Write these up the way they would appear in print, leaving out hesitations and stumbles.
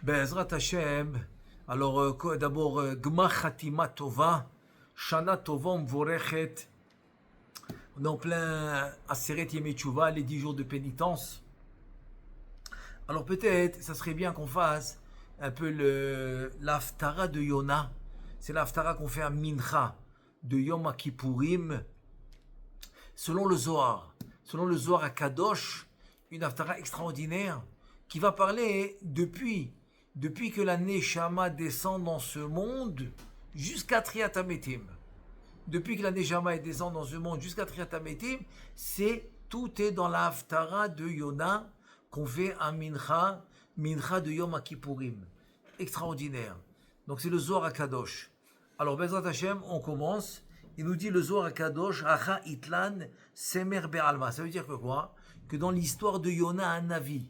Be'ezrat Hashem, alors d'abord, Gmar Chatima Tova, Shana Tova Umvorechet. On est en plein Aseret Yemei Teshuvah, les 10 jours de pénitence. Alors peut-être, ça serait bien qu'on fasse un peu l'Haftara de Yona. C'est l'Haftara qu'on fait à Mincha de Yom Kippourim. Selon le Zohar à Kadosh, une Haftara extraordinaire qui va parler depuis que la Neshama descend dans ce monde jusqu'à Triat HaMetim. Depuis que la Neshama descend dans ce monde jusqu'à Triat HaMetim, tout est dans la Haftara de Yona qu'on fait à Mincha de Yom Kippourim. Extraordinaire. Donc c'est le Zohar à Kadosh. Alors Bezrat Hashem, on commence. Il nous dit le Zohar à Kadosh, Acha Itlan Semer Be'alma. Ça veut dire que quoi? Que dans l'histoire de Yona, un Navi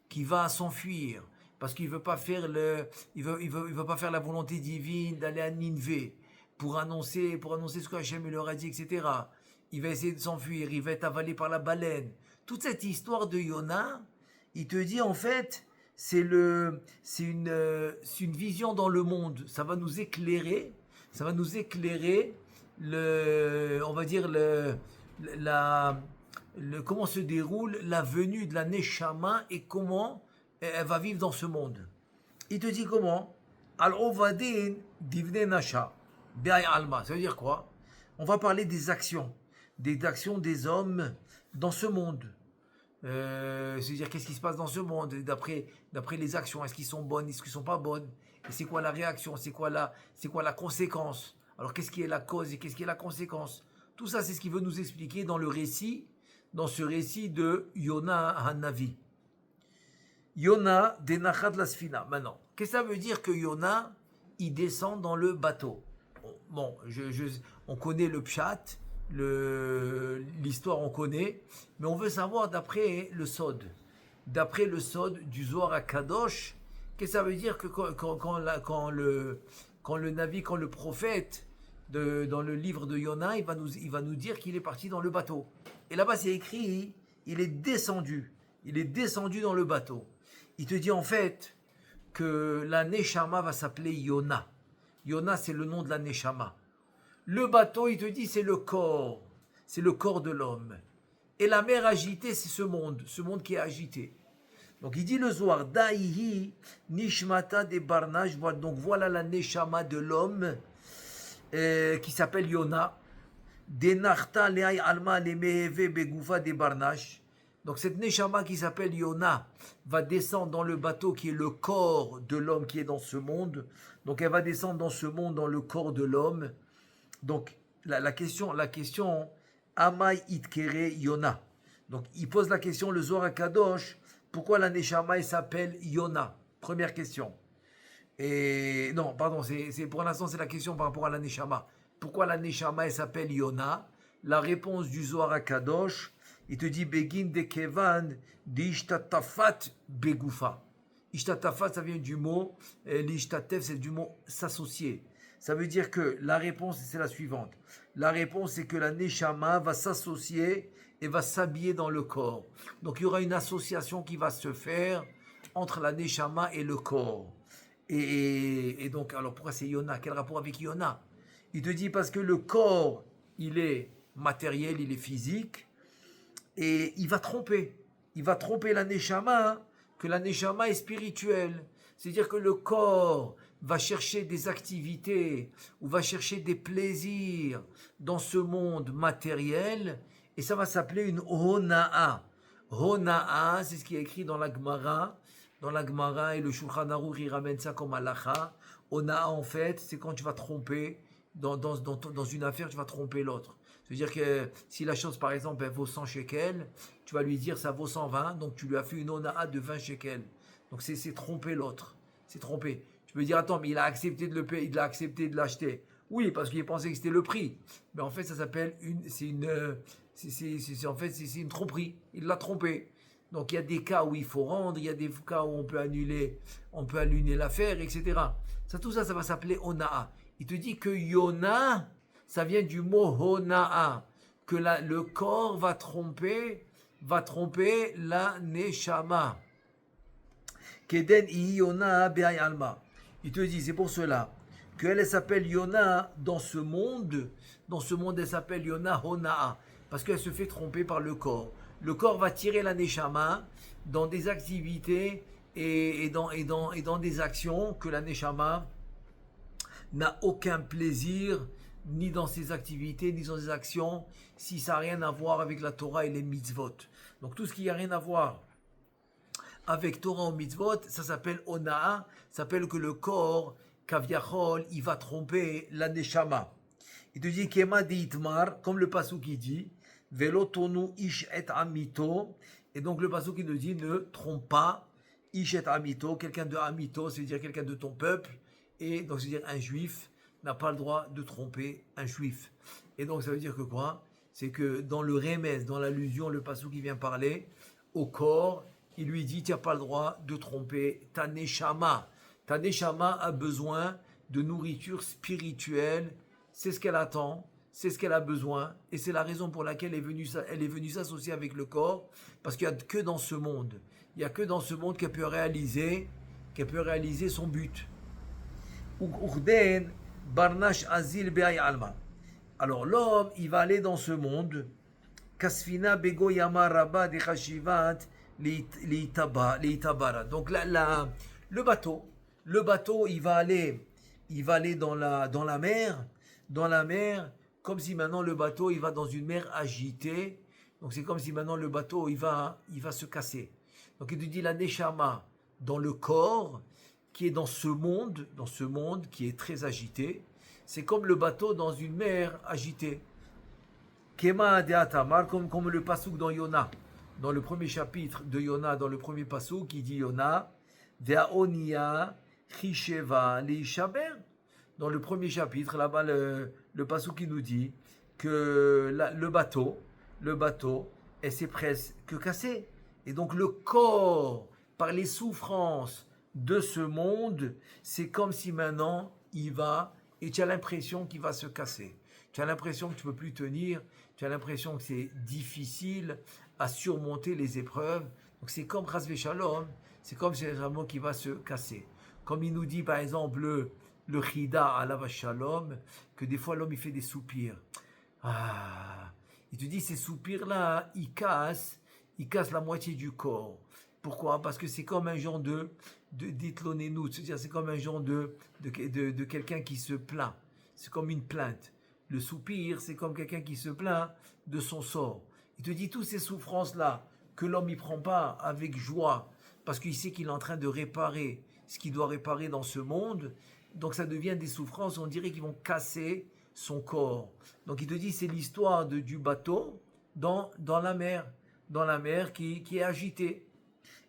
qui va s'enfuir parce qu'il veut pas faire il veut pas faire la volonté divine d'aller à Ninvé pour annoncer ce que Hachem leur a dit, etc. Il va essayer de s'enfuir, il va être avalé par la baleine. Toute cette histoire de Yona, il te dit en fait, c'est une vision dans le monde. Ça va nous éclairer on va dire comment se déroule la venue de la Neshama et comment elle va vivre dans ce monde. Il te dit comment? Al-Ovadin divne nasha be'ay alma. Ça veut dire quoi? On va parler des actions des hommes dans ce monde. C'est-à-dire qu'est-ce qui se passe dans ce monde d'après les actions. Est-ce qu'ils sont bonnes? Est-ce qu'ils sont pas bonnes? Et c'est quoi la réaction? C'est quoi la conséquence? Alors qu'est-ce qui est la cause et qu'est-ce qui est la conséquence? Tout ça, c'est ce qu'il veut nous expliquer dans ce récit de Yona Hanavi. Yona denachat la sfina. Maintenant, qu'est-ce que ça veut dire que Yona, il descend dans le bateau? Bon, on connaît le pshat, l'histoire on connaît, mais on veut savoir d'après le Sod du Zohar à Kadosh, qu'est-ce que ça veut dire que quand le Navi, quand le prophète dans le livre de Yona, il va nous dire qu'il est parti dans le bateau. Et là-bas c'est écrit, il est descendu dans le bateau. Il te dit en fait que la Neshama va s'appeler Yona. Yona, c'est le nom de la Neshama. Le bateau, il te dit, c'est le corps de l'homme. Et la mer agitée, c'est ce monde qui est agité. Donc il dit le Zohar, Da'ihi Nishmata de Barnash, donc voilà la Neshama de l'homme qui s'appelle Yona. Denarta le'ay alma le'meheve begufa de Barnash. Donc cette Neshama qui s'appelle Yona va descendre dans le bateau qui est le corps de l'homme qui est dans ce monde. Donc elle va descendre dans ce monde, dans le corps de l'homme. Donc la question, Amai itkere Yona. Donc il pose la question, le Zohar Kadosh, pourquoi la Neshama elle s'appelle Yona? Première question. Et non, pardon, c'est pour l'instant c'est la question par rapport à la Neshama. Pourquoi la Neshama elle s'appelle Yona? La réponse du Zohar Kadosh, il te dit Begin de Kevan d'Ishtatafat Begufa. Ishtatafat, ça vient du mot, l'Ishtatef, c'est du mot s'associer. Ça veut dire que la réponse, c'est la suivante. La réponse, c'est que la Neshama va s'associer et va s'habiller dans le corps. Donc il y aura une association qui va se faire entre la Neshama et le corps. Et donc, alors pourquoi c'est Yona? Quel rapport avec Yona? Il te dit parce que le corps, il est matériel, il est physique. Et il va tromper la Neshama, que la Neshama est spirituelle. C'est-à-dire que le corps va chercher des activités ou va chercher des plaisirs dans ce monde matériel et ça va s'appeler une Hona'a. Hona'a, c'est ce qui est écrit dans la Gemara. Dans la Gemara et le Shulchan Aruch, il ramène ça comme halacha. Hona'a, en fait, c'est quand tu vas tromper dans une affaire, tu vas tromper l'autre. C'est-à-dire que si la chose, par exemple, elle vaut 100 shekels, tu vas lui dire ça vaut 120, donc tu lui as fait une ona'a de 20 shekels. Donc c'est tromper l'autre. C'est tromper. Tu peux dire, attends, mais il a accepté de le payer, il a accepté de l'acheter. Oui, parce qu'il pensait que c'était le prix. Mais en fait, ça s'appelle c'est une tromperie. Il l'a trompé. Donc il y a des cas où il faut rendre, il y a des cas où on peut annuler l'affaire, etc. Tout ça va s'appeler ona'a. Il te dit que Yona, ça vient du mot Hona'a, que le corps va tromper la Neshama. Keden Yona Be'ay Alma. Il te dit, c'est pour cela qu'elle s'appelle Yona dans ce monde. Dans ce monde, elle s'appelle Yona Honaa. Parce qu'elle se fait tromper par le corps. Le corps va tirer la Neshama dans des activités et dans des actions que la Neshama n'a aucun plaisir, ni dans ses activités, ni dans ses actions, si ça n'a rien à voir avec la Torah et les mitzvot. Donc tout ce qui n'a rien à voir avec Torah ou mitzvot, ça s'appelle Onaa, ça s'appelle que le corps, Kaviachol, il va tromper la Neshama. Il te dit Kema de Itmar, comme le pasuk qui dit, Velo tonu ish et amito, et donc le pasuk qui nous dit ne trompe pas ish et amito, quelqu'un de amito, c'est-à-dire quelqu'un de ton peuple, et donc c'est-à-dire un juif n'a pas le droit de tromper un juif. Et donc ça veut dire que quoi? C'est que dans le remez, dans l'allusion, le pasuk qui vient parler au corps, il lui dit tu n'as pas le droit de tromper ta neshama. Ta neshama a besoin de nourriture spirituelle, c'est ce qu'elle attend, c'est ce qu'elle a besoin, et c'est la raison pour laquelle elle est venue s'associer avec le corps, parce qu'il n'y a que dans ce monde, il n'y a que dans ce monde qu'elle peut réaliser son but. Urden barnash azil be'ay alma. Alors l'homme, il va aller dans ce monde, kasfina bego yama rabba de chashivat leitabara. Donc là, le bateau, il va aller dans la mer, comme si maintenant le bateau, il va dans une mer agitée. Donc c'est comme si maintenant le bateau, il va se casser. Donc il te dit la neshama dans le corps, qui est dans ce monde qui est très agité. C'est comme le bateau dans une mer agitée. Kema de Atamar, comme le pasuk dans Yona, dans le premier chapitre de Yona, dans le premier pasuk, qui dit Yona, Ve'aonia chisheva leishaber. Dans le premier chapitre, là-bas, le pasuk qui nous dit que le bateau, elle s'est presque cassée. Et donc le corps, par les souffrances de ce monde, c'est comme si maintenant il va, et tu as l'impression qu'il va se casser. Tu as l'impression que tu ne peux plus tenir, tu as l'impression que c'est difficile à surmonter les épreuves. Donc c'est comme Chasvé Shalom, c'est comme si c'est un mot qui va se casser. Comme il nous dit par exemple le Chida Alav Shalom, que des fois l'homme il fait des soupirs. Il te dit ces soupirs-là, ils cassent la moitié du corps. Pourquoi? Parce que c'est comme un genre d'itlonénout, c'est-à-dire c'est comme un genre de quelqu'un qui se plaint. C'est comme une plainte. Le soupir, c'est comme quelqu'un qui se plaint de son sort. Il te dit toutes ces souffrances-là que l'homme n'y prend pas avec joie, parce qu'il sait qu'il est en train de réparer ce qu'il doit réparer dans ce monde. Donc ça devient des souffrances, on dirait qu'ils vont casser son corps. Donc il te dit c'est l'histoire du bateau dans la mer qui est agitée.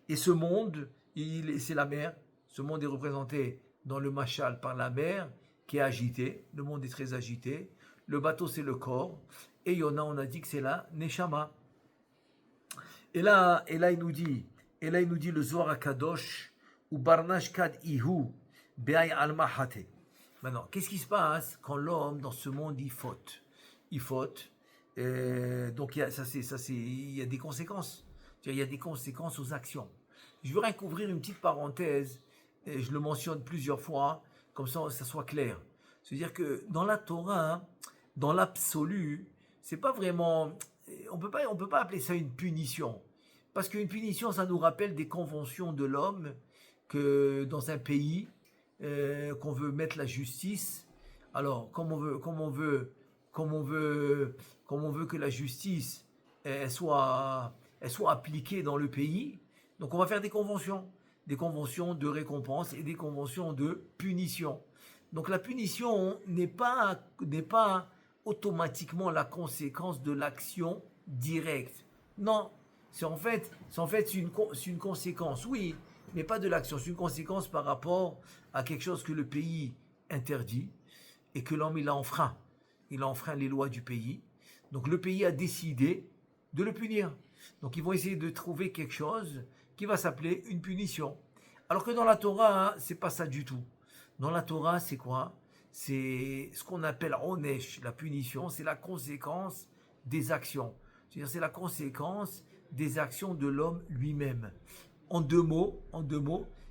Et ce monde, c'est la mer. Ce monde est représenté dans le machal par la mer qui est agitée. Le monde est très agité. Le bateau, c'est le corps. Et Yona, on a dit que c'est la Neshama. Et là, il nous dit le Zohar HaKadosh, ou Barnash Kad Ihu, Be'ay Alma Hate. Maintenant, qu'est-ce qui se passe quand l'homme, dans ce monde, il faute? Il faute. Donc, il y a des conséquences. Il y a des conséquences aux actions. Je voudrais couvrir une petite parenthèse, et je le mentionne plusieurs fois, comme ça soit clair. C'est-à-dire que dans la Torah, dans l'absolu, c'est pas vraiment, on peut pas appeler ça une punition. Parce qu'une punition, ça nous rappelle des conventions de l'homme, que dans un pays, qu'on veut mettre la justice. Alors, comme on veut que la justice elle soit appliquée dans le pays, donc on va faire des conventions de récompense et des conventions de punition. Donc la punition n'est pas automatiquement la conséquence de l'action directe. Non, c'est en fait une conséquence, oui, mais pas de l'action. C'est une conséquence par rapport à quelque chose que le pays interdit et que l'homme il a enfreint. Il a enfreint les lois du pays. Donc le pays a décidé de le punir. Donc ils vont essayer de trouver quelque chose qui va s'appeler une punition. Alors que dans la Torah, c'est pas ça du tout. Dans la Torah, c'est quoi? C'est ce qu'on appelle onesh, la punition, c'est la conséquence des actions. C'est-à-dire c'est la conséquence des actions de l'homme lui-même. En deux mots,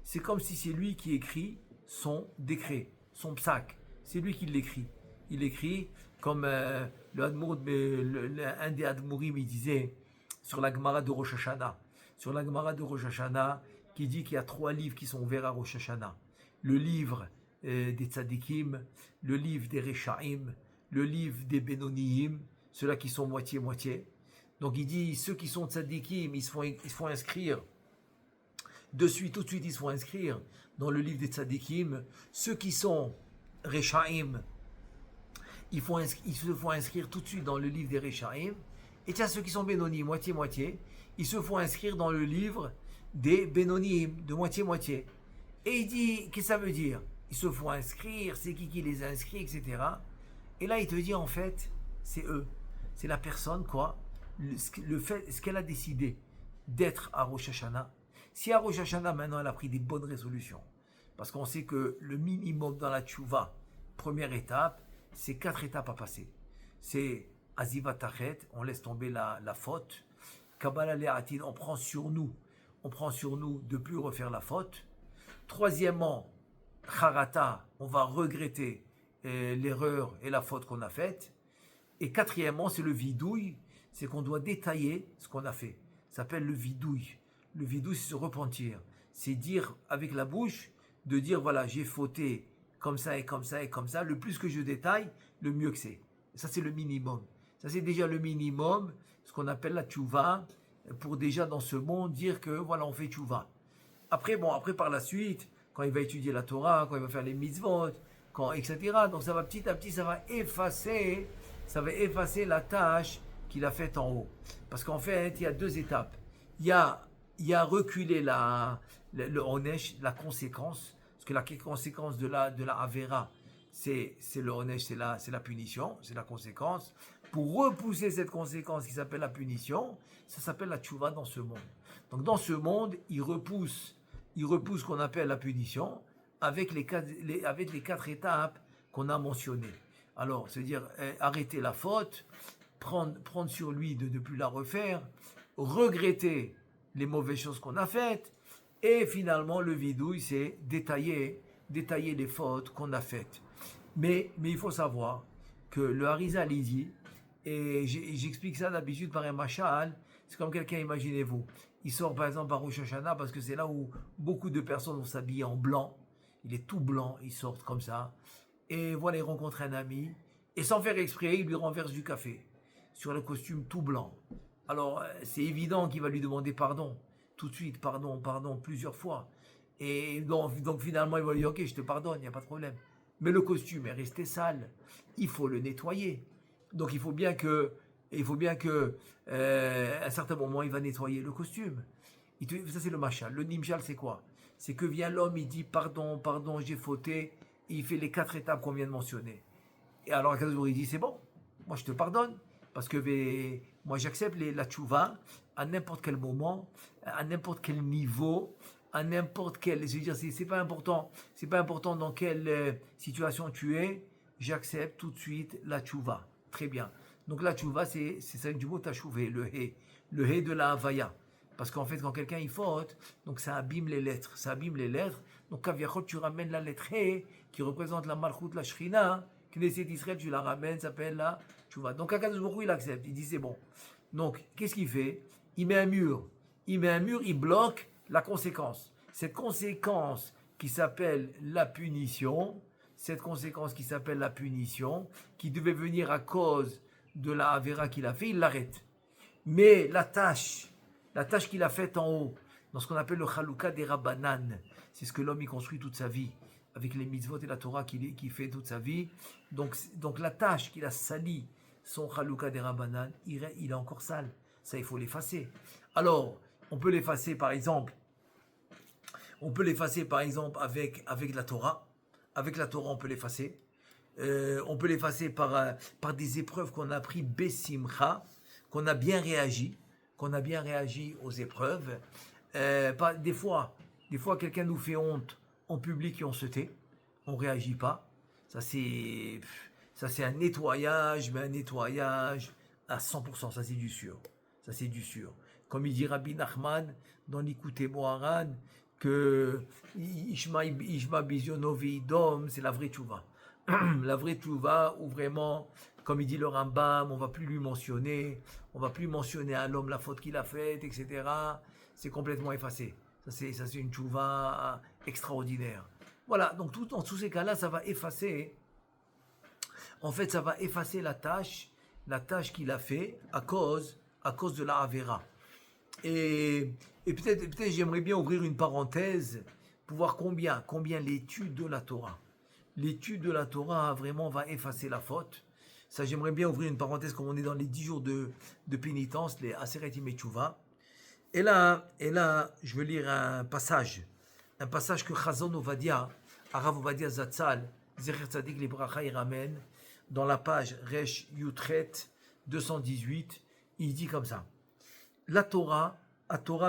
c'est comme si c'est lui qui écrit son décret, son psaque. C'est lui qui l'écrit. Il écrit comme le Admour, un des Admourim, il disait sur la Gemara de Rosh Hashanah. Sur la Gemara de Rosh Hashanah, qui dit qu'il y a 3 livres qui sont ouverts à Rosh Hashanah. Le livre des Tzadikim, le livre des Rechaim, le livre des Benoniim, ceux-là qui sont moitié-moitié. Donc il dit, ceux qui sont Tzadikim, ils se font inscrire. Tout de suite, ils se font inscrire dans le livre des Tzadikim. Ceux qui sont Rechaim, ils se font inscrire tout de suite dans le livre des Rechaim. Et tiens, ceux qui sont Benoni, moitié-moitié, ils se font inscrire dans le livre des Benoniim, de moitié-moitié. Et il dit, qu'est-ce que ça veut dire? Ils se font inscrire, c'est qui les a inscrits, etc. Et là, il te dit, en fait, c'est eux. C'est la personne, quoi, ce qu'elle a décidé d'être à Rosh Hashanah. Si à Rosh Hashanah, maintenant, elle a pris des bonnes résolutions, parce qu'on sait que le minimum dans la tchouva, première étape, c'est 4 étapes à passer. C'est Azivat Tachet, on laisse tomber la faute. Kabbalah Le'atin, on prend sur nous de ne plus refaire la faute. Troisièmement, Charata, on va regretter l'erreur et la faute qu'on a faite. Et quatrièmement, c'est le vidouille, c'est qu'on doit détailler ce qu'on a fait. Ça s'appelle le vidouille. Le vidouille, c'est se repentir. C'est dire avec la bouche, de dire voilà, j'ai fauté comme ça et comme ça et comme ça. Le plus que je détaille, le mieux que c'est. Ça, c'est le minimum. Ça, c'est déjà le minimum, ce qu'on appelle la tchouva, pour déjà dans ce monde dire que voilà, on fait tchouva. Après par la suite, quand il va étudier la Torah, quand il va faire les mitzvot, etc. Donc ça va petit à petit, ça va effacer la tâche qu'il a faite en haut. Parce qu'en fait, il y a 2 étapes. Il y a reculer le onesh, la conséquence, parce que la conséquence de la avera, c'est le onesh, c'est la punition, c'est la conséquence. Pour repousser cette conséquence qui s'appelle la punition, ça s'appelle la tchouva dans ce monde. Donc dans ce monde, il repousse ce qu'on appelle la punition avec les 4 étapes qu'on a mentionnées. Alors, c'est-à-dire arrêter la faute, prendre sur lui de ne plus la refaire, regretter les mauvaises choses qu'on a faites, et finalement le vidouille, c'est détailler les fautes qu'on a faites. Mais il faut savoir que le Harizal il dit, et j'explique ça d'habitude par un machal, c'est comme quelqu'un, imaginez-vous, il sort par exemple à Rosh Hashanah parce que c'est là où beaucoup de personnes vont s'habiller en blanc, il est tout blanc, il sort comme ça, et voilà, il rencontre un ami, et sans faire exprès, il lui renverse du café sur le costume tout blanc. Alors, c'est évident qu'il va lui demander pardon, tout de suite, pardon, plusieurs fois. Et donc finalement, il va lui dire, ok, je te pardonne, il n'y a pas de problème. Mais le costume est resté sale, il faut le nettoyer. Donc il faut bien que à un certain moment, il va nettoyer le costume. Ça, c'est le machal. Le nimshal, c'est quoi? C'est que vient l'homme, il dit, pardon, j'ai fauté, et il fait les 4 étapes qu'on vient de mentionner. Et alors, Akadosh Baruch Hu, il dit, c'est bon, moi je te pardonne, parce que moi j'accepte la tchouva à n'importe quel moment, à n'importe quel niveau, à n'importe quel. Je veux dire, c'est pas important dans quelle situation tu es, j'accepte tout de suite la tchouva. Très bien. Donc la tchouva, c'est ça du mot tachouvé, le hé de la havaya. Parce qu'en fait, quand quelqu'un il faute, donc ça abîme les lettres. Donc kaviachol, tu ramènes la lettre hé, qui représente la malchut, la shrina, Knesset Israël, tu la ramènes, ça s'appelle la tchouva. Donc Akadosh Baruch Hu, il accepte, il dit c'est bon. Donc, qu'est-ce qu'il fait? Il met un mur, il bloque la conséquence. Cette conséquence qui s'appelle la punition, qui devait venir à cause de la Avera qu'il a fait, il l'arrête. Mais la tâche qu'il a faite en haut, dans ce qu'on appelle le Chaluka des Rabbanan, c'est ce que l'homme y construit toute sa vie, avec les mitzvot et la Torah qu'il fait toute sa vie. Donc la tâche qu'il a salie, son Chaluka des Rabbanan, il est encore sale. Ça, il faut l'effacer. Alors, on peut l'effacer par exemple avec la Torah. Avec la Torah, on peut l'effacer. On peut l'effacer par des épreuves qu'on a pris Bessimcha, qu'on a bien réagi aux épreuves. Des fois, quelqu'un nous fait honte en public et on se tait, on ne réagit pas. Ça c'est un nettoyage, mais un nettoyage à 100%, ça c'est du sûr. Comme il dit Rabbi Nachman dans l'Ikouté Moharan, que Ishma Bizyono Veidom, c'est la vraie tchouva. La vraie tchouva où vraiment, comme il dit le Rambam, on va plus lui mentionner, on va plus mentionner à l'homme la faute qu'il a faite, etc. C'est complètement effacé. Ça c'est une tchouva extraordinaire. Voilà, donc dans tous ces cas-là, ça va effacer. En fait, ça va effacer la tâche qu'il a fait à cause de la Avera. Et peut-être j'aimerais bien ouvrir une parenthèse pour voir combien l'étude de la Torah. L'étude de la Torah vraiment va effacer la faute. Ça, j'aimerais bien ouvrir une parenthèse comme on est dans les 10 jours de pénitence, les Aseret Yimei Teshuvah. Et là, je veux lire un passage que Chazon Ovadia, Arav Ovadia Zatzal, Zecher Tzadik Libracha, il ramène dans la page Resh Yutret 218. Il dit comme ça. La Torah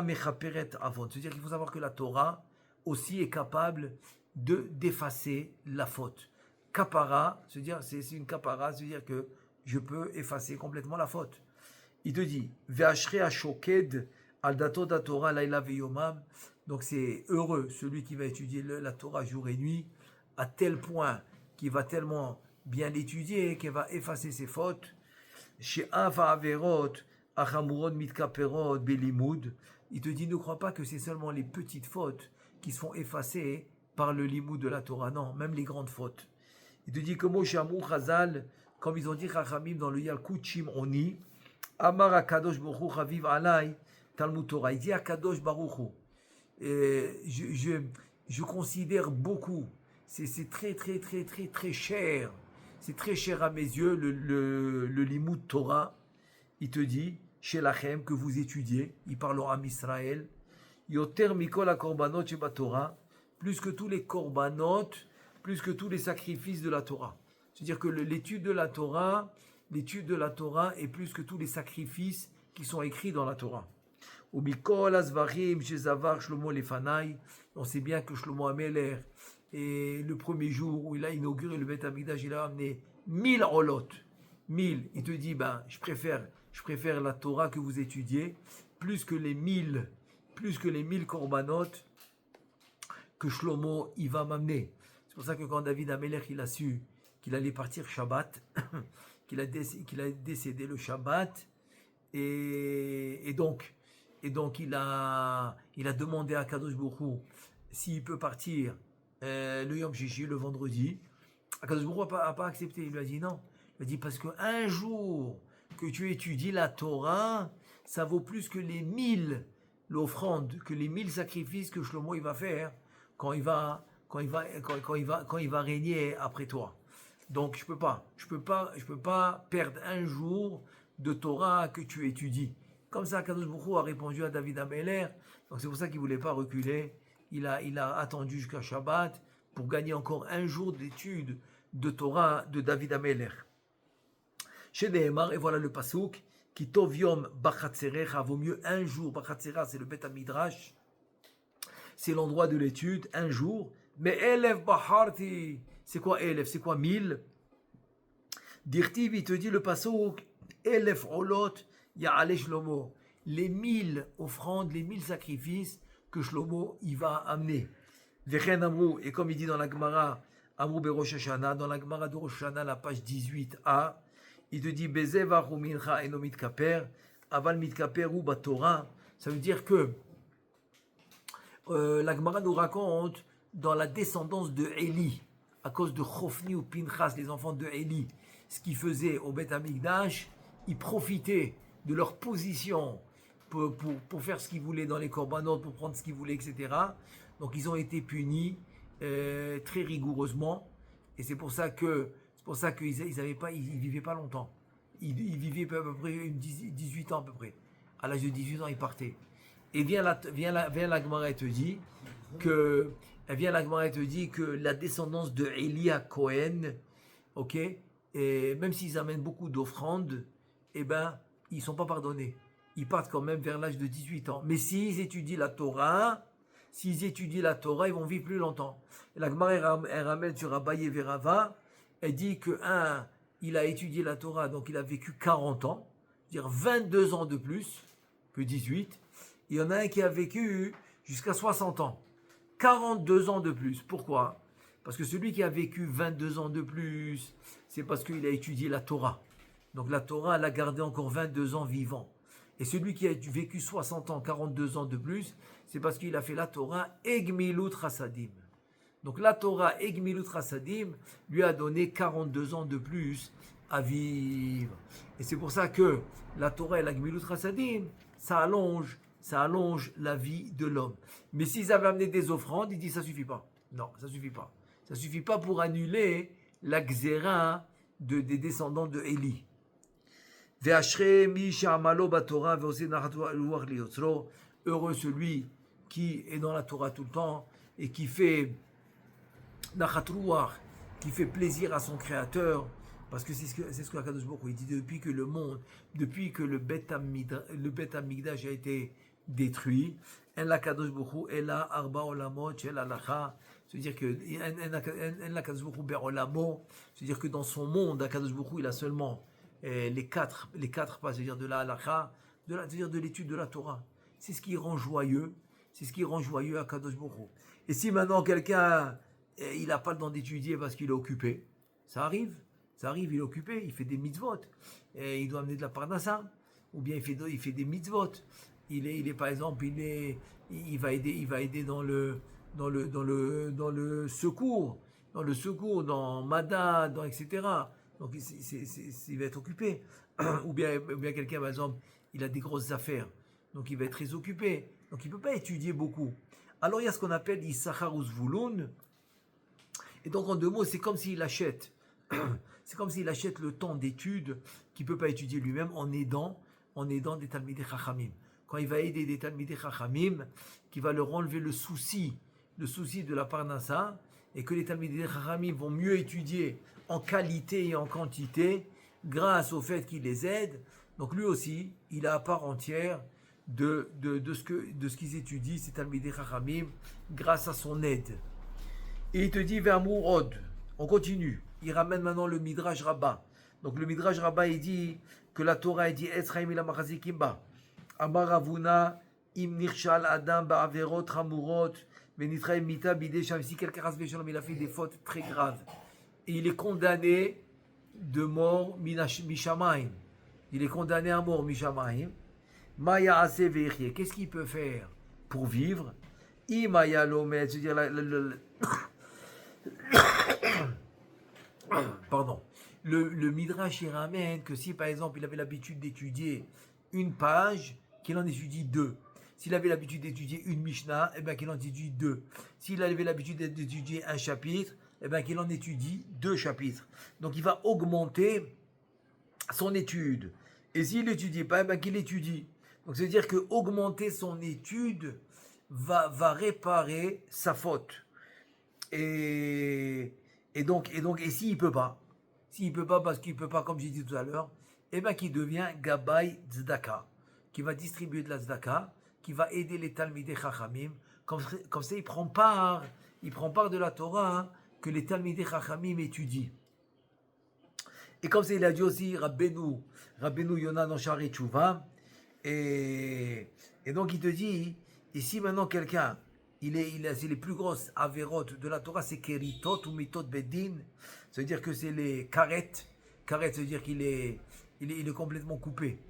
mechaperet avon. C'est-à-dire qu'il faut savoir que la Torah aussi est capable d'effacer la faute. Kapara, c'est une kapara, c'est-à-dire que je peux effacer complètement la faute. Il te dit, ve'ashre ashoked al dato da Torah laila veyomam. Donc c'est heureux celui qui va étudier la Torah jour et nuit, à tel point qu'il va tellement bien l'étudier qu'il va effacer ses fautes. Chez Ava Averot, Achamurod Mitkaperot Belimud, il te dit ne crois pas que c'est seulement les petites fautes qui se font effacer par le limud de la Torah, non, même les grandes fautes. Il te dit que Moshe Amou Chazal, comme ils ont dit Chachamim dans le Yalkut Shimoni, Amar Akadosh Baruch Hu Chaviv Alai Talmud Torah. Il dit Akadosh Baruch Hu. Je considère beaucoup, c'est très très très très très cher. C'est très cher à mes yeux, le limud Torah. Il te dit, chez Lachem, que vous étudiez, il parle au Am Israël, Yoter Mikol HaKorbanot Sheba Torah, plus que tous les korbanot, plus que tous les sacrifices de la Torah. C'est-à-dire que l'étude de la Torah est plus que tous les sacrifices qui sont écrits dans la Torah. Ou Mikol Azvarim Shezavar Shlomo Lefanai, on sait bien que Shlomo Ameler, et le premier jour où il a inauguré le Beth Amikdash, il a amené 1000 olot. 1000. Il te dit, je préfère la Torah que vous étudiez, plus que les 1000 korbanot que Shlomo il va m'amener. C'est pour ça que quand David Amelech il a su qu'il allait partir Shabbat, qu'il a décédé le Shabbat, et donc il a demandé à Kadosh Baruch Hu s'il peut partir le Yom Shishi, le vendredi. Kadosh Baruch Hu n'a pas accepté. Il lui a dit non. Il a dit parce qu'un jour que tu étudies la Torah, ça vaut plus que les 1000 l'offrande, que les 1000 sacrifices que Shlomo il va faire quand il va régner après toi. Donc je peux pas perdre un jour de Torah que tu étudies. Comme ça, Kadosh Baruch Hu a répondu à David Ameler. Donc c'est pour ça qu'il voulait pas reculer. Il a attendu jusqu'à Shabbat pour gagner encore un jour d'étude de Torah de David Ameler. Chez Nehemar, et voilà le pasouk, qui tov yom bachatzerecha, vaut mieux un jour. Bachatzerecha, c'est le Bet Midrash, c'est l'endroit de l'étude, un jour. Mais Elef Baharti, c'est quoi Elef? C'est quoi 1000? Dirtiv, il te dit le pasouk, Elef Olot, Ya'ale Shlomo. Les 1000 offrandes, les 1000 sacrifices que Shlomo il va amener. Vechen Amrou, et comme il dit dans la Gemara, Amrou Berosh Hashanah, dans la Gemara de Rosh Hashanah, la page 18a, il te dit Bezevachu mincha eno mitkaper, aval mitkaper ou batorah. Ça veut dire que la Gemara nous raconte dans la descendance de Élie, à cause de Chofni ou Pinchas, les enfants de Élie, ce qu'ils faisaient au Beth Amikdash, ils profitaient de leur position pour faire ce qu'ils voulaient dans les korbanot, pour prendre ce qu'ils voulaient, etc. Donc ils ont été punis très rigoureusement, et c'est pour ça qu'ils vivaient pas longtemps. Ils vivaient à peu près 18 ans à peu près. À l'âge de 18 ans, ils partaient. Et vient la Gemara et te dit que la descendance de Elia Cohen, ok, et même s'ils amènent beaucoup d'offrandes, ils sont pas pardonnés. Ils partent quand même vers l'âge de 18 ans. Mais s'ils étudient la Torah, ils vont vivre plus longtemps. Et la Gemara elle ramène sur Abaye Verava, elle dit que il a étudié la Torah, donc il a vécu 40 ans, c'est-à-dire 22 ans de plus que 18. Il y en a un qui a vécu jusqu'à 60 ans. 42 ans de plus. Pourquoi? Parce que celui qui a vécu 22 ans de plus, c'est parce qu'il a étudié la Torah. Donc la Torah l'a gardé encore 22 ans vivant. Et celui qui a vécu 60 ans, 42 ans de plus, c'est parce qu'il a fait la Torah et Gmilut Chasadim. Donc la Torah et Gmilut Chasadim lui a donné 42 ans de plus à vivre. Et c'est pour ça que la Torah et la Gmilut Chasadim, ça allonge la vie de l'homme. Mais s'ils avaient amené des offrandes, il dit ça suffit pas. Non, ça suffit pas. Ça suffit pas pour annuler la xéra des descendants de Élie. Heureux celui qui est dans la Torah tout le temps et qui fait nachat ruach, qui fait plaisir à son créateur, parce que c'est ce que Akadosh Baruch Hu dit depuis que le monde, depuis que le Bet Hamikdash a été détruit, en la Kadosh Baruch Hu ela arba olamot shel halacha, c'est-à-dire que en la Kadosh Baruch Hu be'olamo, c'est-à-dire que dans son monde, Akadosh Baruch Hu il a seulement les quatre pas, c'est-à-dire de la halacha, c'est-à-dire de l'étude de la Torah. C'est ce qui rend joyeux, à Kadosh Baruch Hu. Et si maintenant quelqu'un il n'a pas le temps d'étudier parce qu'il est occupé, ça arrive, il est occupé, il fait des mitzvot, et il doit amener de la parnassa, ou bien il fait des mitzvot. Il est par exemple, il va aider dans le secours, dans Mada, etc. Donc il va être occupé. ou bien quelqu'un, par exemple, il a des grosses affaires, donc il va être très occupé. Donc il ne peut pas étudier beaucoup. Alors il y a ce qu'on appelle Issachar ou Zvulun. Et donc en deux mots, c'est comme s'il achète. C'est comme s'il achète le temps d'étude qu'il ne peut pas étudier lui-même en aidant des Talmidei Chachamim. Quand il va aider des Talmidei Chachamim, qui va leur enlever le souci de la parnassa, et que les Talmidei Chachamim vont mieux étudier en qualité et en quantité grâce au fait qu'il les aide. Donc lui aussi, il a à part entière de ce qu'ils étudient, ces Talmidei Chachamim, grâce à son aide. Et il te dit vers Mourod, on continue. Il ramène maintenant le Midrash Rabbah. Donc le Midrash Rabbah, il dit que la Torah, il dit Esraim ila machazikim ba. Amar Ravuna, im nirshal adam ba'averot hamurot, venitraim mita bidei sham. Si quelqu'un il a fait des fautes très graves, et il est condamné de mort mishamaim. Il est condamné à mort mishamaim. Maya ase ve'echye. Qu'est-ce qu'il peut faire pour vivre? Imaya lomet, c'est-à-dire pardon. Le Midrash il ramène que si par exemple il avait l'habitude d'étudier une page, qu'il en étudie deux. S'il avait l'habitude d'étudier une Mishnah, eh bien qu'il en étudie deux. S'il avait l'habitude d'étudier un chapitre, eh bien qu'il en étudie deux chapitres. Donc il va augmenter son étude. Et s'il n'étudie pas, eh bien qu'il étudie. Donc c'est-à-dire que augmenter son étude va réparer sa faute. Et s'il peut pas parce qu'il peut pas, comme j'ai dit tout à l'heure, eh bien qu'il devient Gabay Tzedaka, qui va distribuer de la Tzedaka, qui va aider les Talmidei Chachamim, comme ça il prend part de la Torah que les Talmidei Chachamim étudient. Et comme ça il a dit aussi Rabbeinu Yonah dans Sha'arei Teshuvah, et donc il te dit, et si maintenant quelqu'un c'est les plus grosses avérotes de la Torah, c'est Keritot ou Mitot Bedin. Ça veut dire que c'est les karet. Karet, ça veut dire qu'il est complètement coupé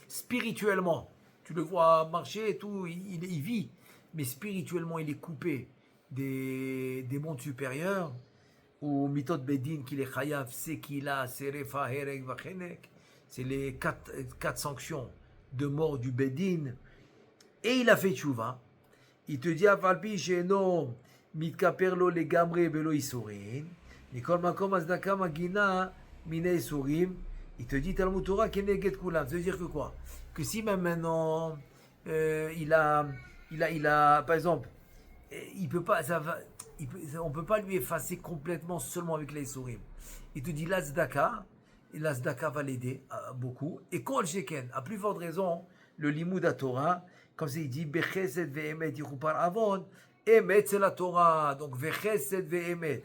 spirituellement. Tu le vois marcher et tout, il vit. Mais spirituellement, il est coupé des mondes supérieurs. Ou Mitot Bedin, qu'il est Chayav, Sekila, Serefa, Herek, Vachenek. C'est les quatre sanctions de mort du Bedin. Et il a fait tchouva. Il te dit, Avalpi, Sheno, Mitkaperlo, les Gamre, Belo, Isurin. Nikol Makom, Azdaka, Magina, Mine, Isurim. Il te dit, Talmud Torah, Keneget Kulam. Ça veut dire que quoi? Que si même maintenant, il a, par exemple, il peut pas, on peut pas lui effacer complètement seulement avec les Isurim. Il te dit, l'Azdaka, et l'Azdaka va l'aider beaucoup. Et Kol Sheken, à plus forte raison, le Limud à Torah, comme ça il dit Bechesed ve'emet yichupar avon, emet c'est la Torah, donc Bechesed ve'emet.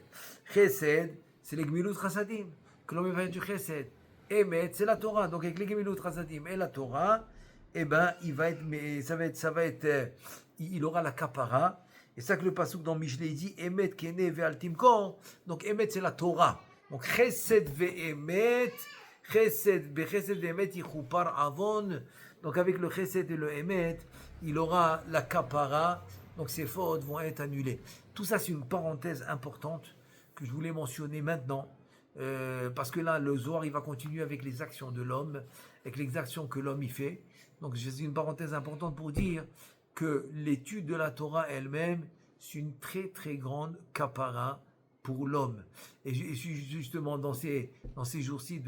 Chesed c'est les Gmilut Chasadim, que l'on met du Chesed. Emet c'est la Torah, donc avec les Gmilut Chasadim et la Torah, eh ben il va être, mais ça va être il aura la kapara. Et ça que le pasuk dans Mishlei dit Emet kene ve'al timkor. Donc Emet c'est la Torah. Donc Chesed ve'emet, Chesed ve'emet yichupar avon. Donc avec le Chesed et le Emet, il aura la kapara. Donc ses fautes vont être annulées. Tout ça c'est une parenthèse importante que je voulais mentionner maintenant. Parce que là, le Zohar, il va continuer avec les actions de l'homme, avec les actions que l'homme y fait. Donc, c'est une parenthèse importante pour dire que l'étude de la Torah elle-même, c'est une très très grande kapara pour l'homme. Et justement, dans ces jours-ci,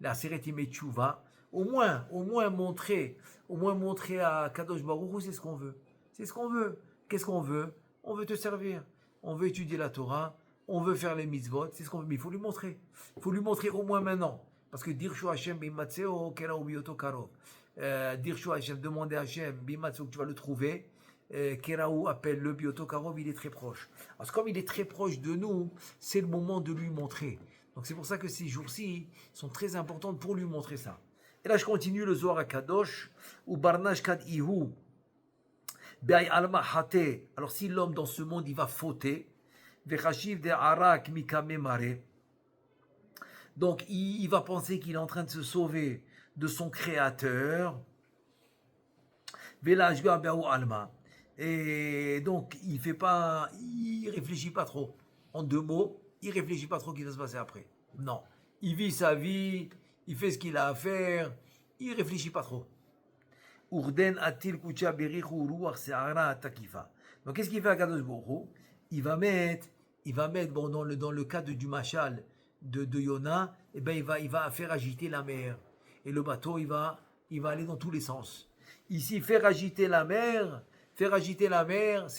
la Seret Yemei Teshuvah, au moins montrer à Kadosh Baruch Hu, c'est ce qu'on veut. C'est ce qu'on veut. Qu'est-ce qu'on veut? On veut te servir. On veut étudier la Torah. On veut faire les mitzvot, c'est ce qu'on veut, mais il faut lui montrer. Il faut lui montrer au moins maintenant. Parce que Dirshu Hashem bimatseo kera ubioto karov. Dirshu Hashem, demander à Hashem bimatseo que tu vas le trouver. Keraou appelle le bioto karov, il est très proche. Parce que comme il est très proche de nous, c'est le moment de lui montrer. Donc c'est pour ça que ces jours-ci sont très importants pour lui montrer ça. Et là je continue le Zohar HaKadosh, ou Barnash Kad Ihu. Be'ay alma hate. Alors si l'homme dans ce monde il va fauter, donc il va penser qu'il est en train de se sauver de son créateur. Et donc il réfléchit pas trop. En deux mots, il réfléchit pas trop ce qui va se passer après. Non, il vit sa vie, il fait ce qu'il a à faire, il réfléchit pas trop. Urden atil kucha berichu ruach se'ara takifa. Donc qu'est-ce qu'il fait à Kadosh Baruch Hu? Il va mettre bon, dans le cadre du machal de Yona, eh ben, il va faire agiter la mer. Et le bateau, il va aller dans tous les sens. Ici, faire agiter la mer, c'est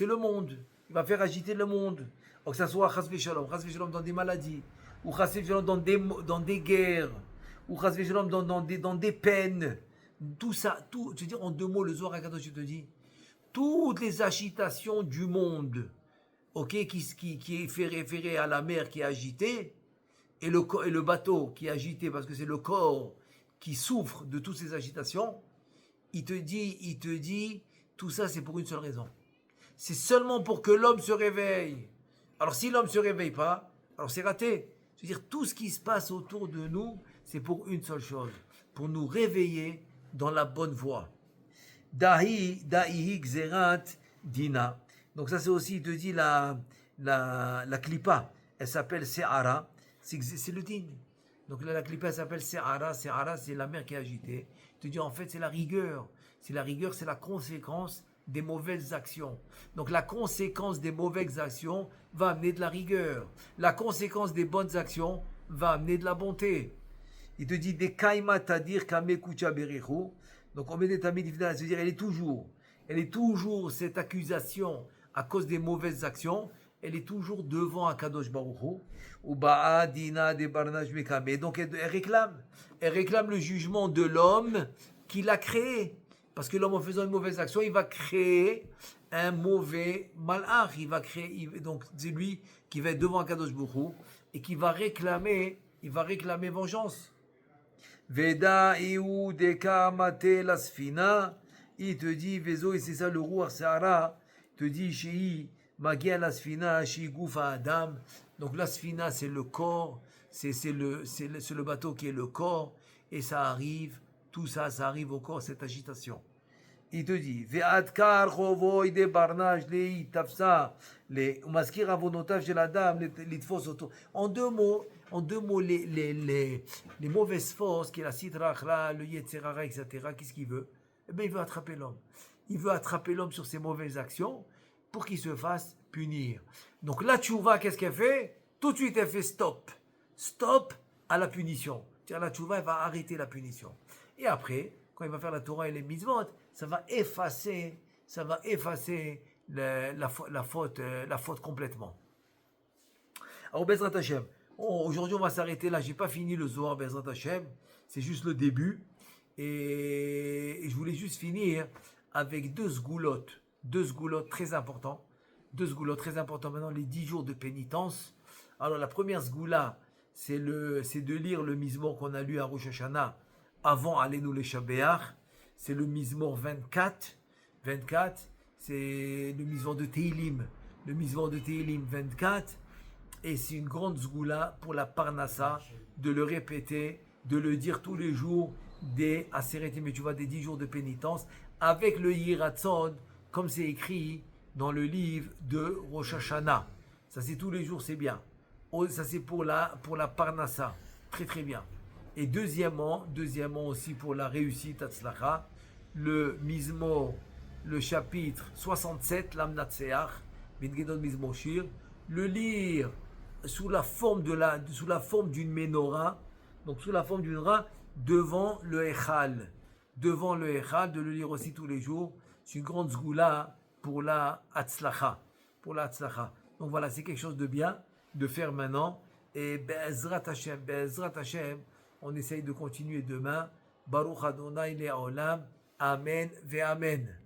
le monde. Il va faire agiter le monde. Que ce soit chas v'shalom dans des maladies, ou chas v'shalom dans des guerres, ou chas v'shalom dans des peines. Tout ça, je veux dire en deux mots, le Zohar HaKadosh, je te dis, toutes les agitations du monde, qui fait référer à la mer qui est agitée, et le bateau qui est agité, parce que c'est le corps qui souffre de toutes ces agitations, il te dit, tout ça c'est pour une seule raison. C'est seulement pour que l'homme se réveille. Alors si l'homme ne se réveille pas, alors c'est raté. C'est-à-dire tout ce qui se passe autour de nous, c'est pour une seule chose, pour nous réveiller dans la bonne voie. Dahi Gzerat Dina. Donc ça c'est aussi, il te dit la klipa, elle s'appelle Se'ara, c'est le din. Donc là la klipa elle s'appelle Se'ara, c'est la mer qui est agitée. Il te dit en fait c'est la rigueur, c'est la conséquence des mauvaises actions. Donc la conséquence des mauvaises actions va amener de la rigueur. La conséquence des bonnes actions va amener de la bonté. Il te dit des kaima tadir kame kucha berichu. Donc on met des tamid, c'est-à-dire elle est toujours cette accusation à cause des mauvaises actions, elle est toujours devant Akadosh Baruch Hu. Ou ba'a dina de barnaj mekame. Donc elle réclame le jugement de l'homme qui l'a créé. Parce que l'homme, en faisant une mauvaise action, il va créer un mauvais malach. Donc c'est lui qui va être devant Akadosh Baruch Hu et qui va réclamer vengeance. Veda iu deka mate la sfina. Il te dit, Vezo, et c'est ça le Ruach Se'ara, te dit, Shei magia la sfina, Shei goufa adam. Donc la sfina, c'est le corps, c'est le bateau qui est le corps, et ça arrive, tout ça, ça arrive au corps, cette agitation. Il te dit, Ve'adkar chovoy de barnage lei tafsa, le maskir avonotav shel adam, litfos auto. En deux mots, les mauvaises forces, qui est la sitrachra, le yetzerara, etc., qu'est-ce qu'il veut? Eh bien, il veut attraper l'homme. Il veut attraper l'homme sur ses mauvaises actions pour qu'il se fasse punir. Donc là, tchouva, qu'est-ce qu'elle fait? Tout de suite, elle fait stop. Stop à la punition. C'est-à-dire, la tchouva, elle va arrêter la punition. Et après, quand il va faire la Torah et les mitzvot, ça va effacer la faute complètement. Alors, Bezrat Hashem, aujourd'hui, on va s'arrêter là. Je n'ai pas fini le Zohar Bezrat Hashem. C'est juste le début. Et je voulais juste finir avec deux sgoulottes très importants. Maintenant, les 10 jours de pénitence. Alors, la première sgoula, c'est de lire le Mizmor qu'on a lu à Rosh Hashanah avant Aleinu le Shabéach. C'est le Mizmor 24. c'est le Mizmor de Teilim, le Mizmor de Teilim 24, et c'est une grande zgoula pour la Parnassa, de le répéter, de le dire tous les jours, des Aseret mais tu vois, des 10 jours de pénitence, avec le Yiratzon, comme c'est écrit dans le livre de Rosh Hashanah. Ça c'est tous les jours, c'est bien. Ça c'est pour la Parnassa, très très bien. Et deuxièmement aussi pour la réussite Hatzlacha, le Mizmor, le chapitre 67, l'Amnatseach, Bidgedon Mizmor Shir, le lire sous la forme d'une menorah, donc sous la forme d'une menorah, devant le Echal, de le lire aussi tous les jours. C'est une grande zgoula pour la Hatzlacha, Donc voilà, c'est quelque chose de bien de faire maintenant. Et Be'ezrat Hashem, on essaye de continuer demain. Baruch Adonai Le'olam. Amen ve Amen.